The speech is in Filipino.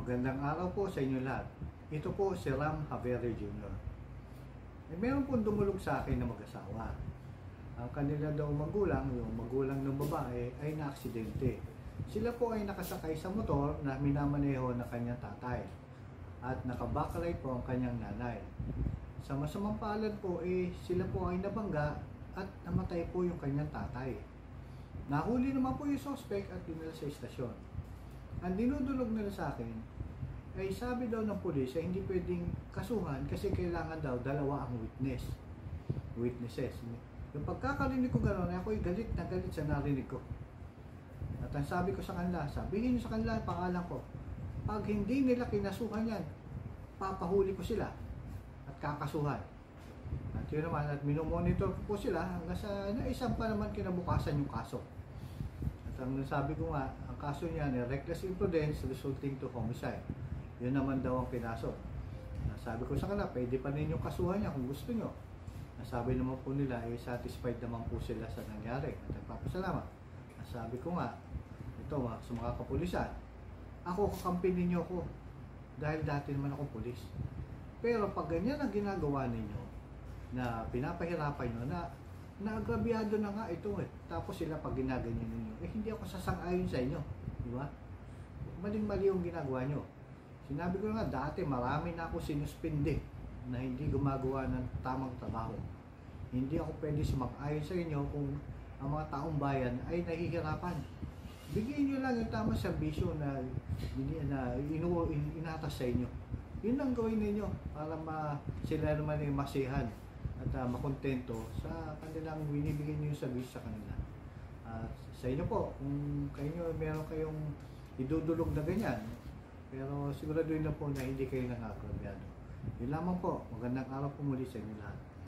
Magandang araw po sa inyo lahat. Ito po si Ram Javier Jr. Meron pong dumulog sa akin na mag-asawa. Ang kanila daw magulang, yung magulang ng babae, ay naaksidente. Sila po ay nakasakay sa motor na minamaneho ng kanyang tatay. At naka-backlight po ang kanyang nanay. Sa masamang palad po, sila po ay nabangga at namatay po yung kanyang tatay. Nahuli naman po yung suspect at dinala sa istasyon. Ang dinudulog nila sa akin ay sabi daw ng pulis ay hindi pwedeng kasuhan kasi kailangan daw dalawa ang witnesses. Yung pagkakarinig ko gano'n, ako'y galit na galit sa narinig ko. At ang sabi ko sa kanila, sabihin nyo sa kanila ang pangalan ko. Pag hindi nila kinasuhan yan, papahuli ko sila at kakasuhan. At yun naman, at minomonitor ko po sila hanggang sa naisang pa naman kinabukasan yung kaso. At ang sabi ko nga, ang kaso niyan ay reckless imprudence resulting to homicide. Yun naman daw ang pinaso. Sabi ko sa kanila, pwede pa ninyong kasuhan niya kung gusto nyo. Sabi naman po nila, satisfied naman po sila sa nangyari. At nagpapasalamat. Sabi ko nga, ito sa mga kapulisan, ako kakampi ninyo ko dahil dati naman ako pulis. Pero pag ganyan ang ginagawa ninyo, na pinapahirapan nyo, na naagrabyado na nga ito tapos sila pag ginaganyan ninyo, hindi ako sasang-ayon sa inyo. Di ba? Maling-mali yung ginagawa nyo. Sinabi ko nga, dati marami na ako sinuspindi na hindi gumagawa ng tamang trabaho. Hindi ako pwede sumang-ayon sa inyo kung ang mga taong bayan ay nahihirapan. Bigyan nyo lang yung tamang serbisyo na inatas sa inyo. Yun ang gawin ninyo para sila naman ay masihan at makontento sa kanilang binibigay nyo yung serbisyo sa kanila. Sa inyo po, kung kayo meron kayong idudulog na ganyan, pero siguraduhin na po na hindi kayo nangagrabyado. Yun lamang po. Magandang araw po muli sa inyo lahat.